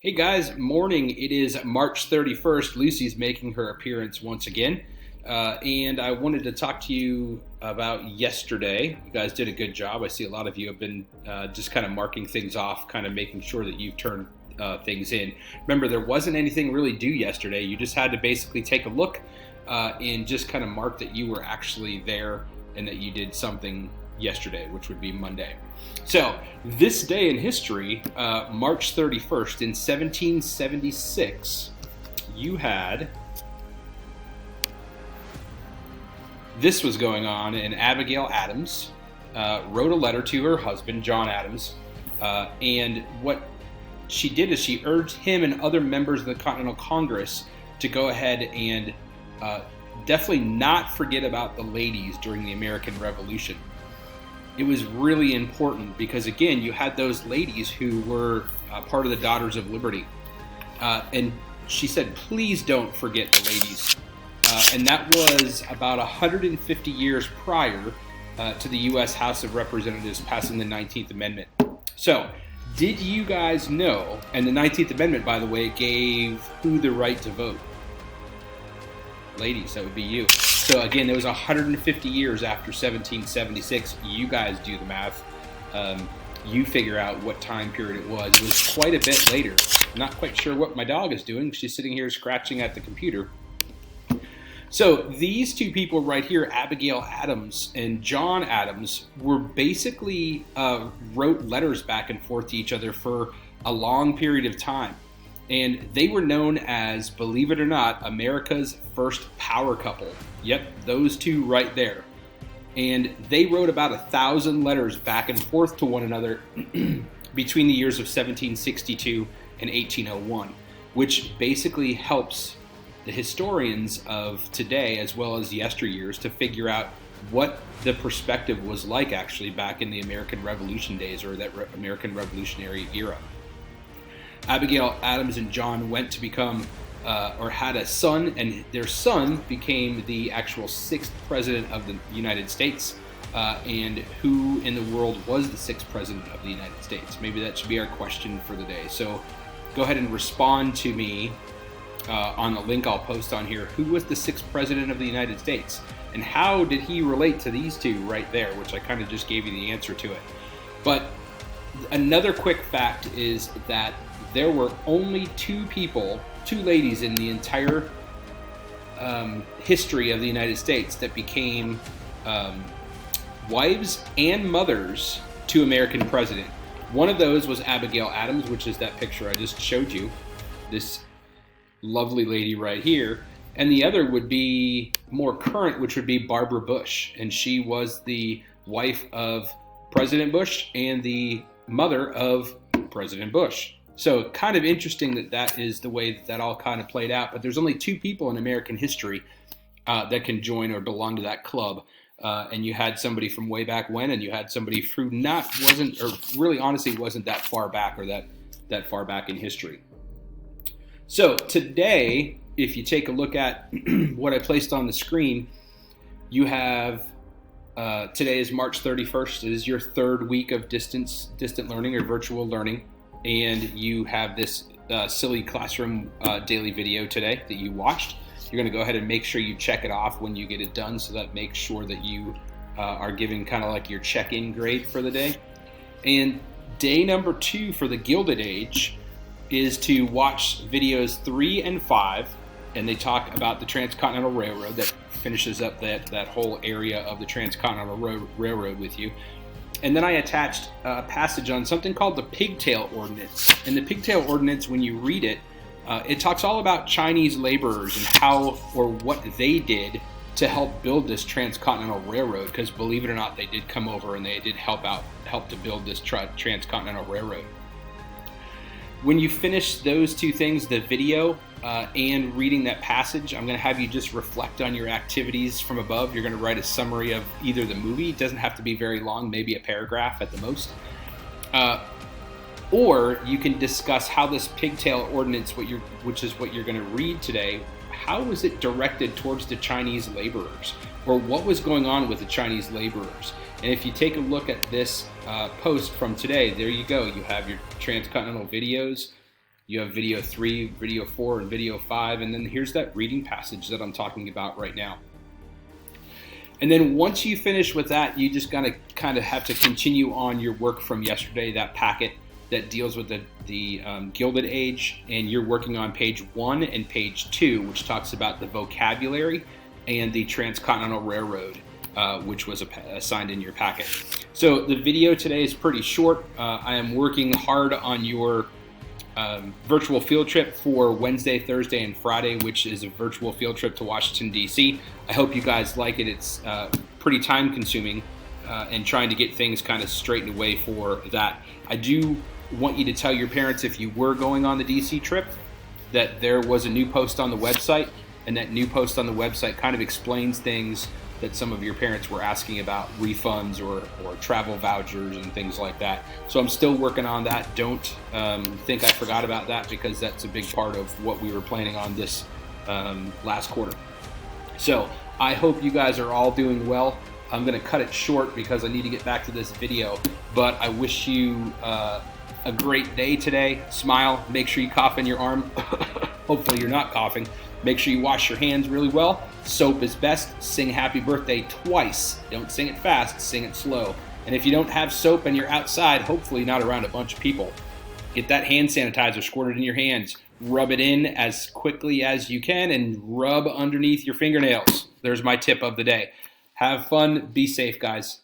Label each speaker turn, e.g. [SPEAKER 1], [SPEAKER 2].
[SPEAKER 1] Hey guys, morning. It is March 31st. Lucy's making her appearance once again. And I wanted to talk to you about yesterday. You guys did a good job. I see a lot of you have been just kind of marking things off, kind of making sure that you've turned things in. Remember, there wasn't anything really due yesterday. You just had to basically take a look and just kind of mark that you were actually there and that you did something yesterday, which would be Monday. So, this day in history, March 31st in 1776, you had this was going on, and Abigail Adams wrote a letter to her husband, John Adams, and what she did is she urged him and other members of the Continental Congress to go ahead and definitely not forget about the ladies during the American Revolution. It was really important because, again, you had those ladies who were part of the Daughters of Liberty. And she said, please don't forget the ladies. And that was about 150 years prior to the U.S. House of Representatives passing the 19th Amendment. So, did you guys know, and the 19th Amendment, by the way, gave who the right to vote? Ladies, that would be you. So again, it was 150 years after 1776. You guys do the math. You figure out what time period it was. It was quite a bit later. I'm not quite sure what my dog is doing. She's sitting here scratching at the computer. So these two people right here, Abigail Adams and John Adams, were basically wrote letters back and forth to each other for a long period of time. And they were known as, believe it or not, America's first power couple. Yep, those two right there. And they wrote about 1,000 letters back and forth to one another between the years of 1762 and 1801, which basically helps the historians of today as well as yesteryears to figure out what the perspective was like actually back in the American Revolution days, or that American Revolutionary era. Abigail Adams and John went to become, or had a son, and their son became the actual 6th president of the United States. And who in the world was the 6th president of the United States? Maybe that should be our question for the day. So go ahead and respond to me on the link I'll post on here. Who was the 6th president of the United States? And how did he relate to these two right there, which I kind of just gave you the answer to it. But another quick fact is that there were only two ladies in the entire history of the United States that became wives and mothers to American president. One of those was Abigail Adams, which is that picture I just showed you, this lovely lady right here. And the other would be more current, which would be Barbara Bush. And she was the wife of President Bush and the mother of President Bush. So kind of interesting that is the way that all kind of played out. But there's only two people in American history that can join or belong to that club. And you had somebody from way back when, and you had somebody who wasn't that far back, or that far back in history. So today, if you take a look at what I placed on the screen, you have today is March 31st. It is your third week of distant learning or virtual learning. And you have this silly classroom daily video today that you watched. You're going to go ahead and make sure you check it off when you get it done, so that makes sure that you are giving kind of like your check-in grade for the day. And day number 2 for the Gilded Age is to watch videos 3 and 5, and they talk about the Transcontinental Railroad. That finishes up that whole area of the Transcontinental Railroad with you. And then I attached a passage on something called the Pigtail Ordinance. And the Pigtail Ordinance, when you read it, it talks all about Chinese laborers and how or what they did to help build this Transcontinental Railroad. Because believe it or not, they did come over and they did help to build this Transcontinental Railroad. When you finish those two things, the video and reading that passage, I'm going to have you just reflect on your activities from above. You're going to write a summary of either the movie. It doesn't have to be very long, maybe a paragraph at the most. Or you can discuss how this Pigtail Ordinance, which is what you're going to read today, how was it directed towards the Chinese laborers? Or what was going on with the Chinese laborers? And if you take a look at this post from today, there you go. You have your transcontinental videos You have video 3, video 4, and video 5, and then here's that reading passage that I'm talking about right now. And then once you finish with that, you just gotta kind of have to continue on your work from yesterday, that packet that deals with the Gilded Age, and you're working on page 1 and page 2, which talks about the vocabulary and the Transcontinental Railroad, which was assigned in your packet. So the video today is pretty short. I am working hard on your virtual field trip for Wednesday, Thursday, and Friday, which is a virtual field trip to Washington, D.C. I hope you guys like it. It's pretty time consuming and trying to get things kind of straightened away for that. I do want you to tell your parents, if you were going on the D.C. trip, that there was a new post on the website, and that new post on the website kind of explains things that some of your parents were asking about, refunds or travel vouchers and things like that. So I'm still working on that. Don't think I forgot about that, because that's a big part of what we were planning on this last quarter. So I hope you guys are all doing well. I'm going to cut it short because I need to get back to this video, but I wish you a great day today. Smile, make sure you cough in your arm. Hopefully you're not coughing. Make sure you wash your hands really well. Soap is best. Sing happy birthday twice. Don't sing it fast, sing it slow. And if you don't have soap and you're outside, hopefully not around a bunch of people, get that hand sanitizer squirted in your hands. Rub it in as quickly as you can and rub underneath your fingernails. There's my tip of the day. Have fun. Be safe, guys.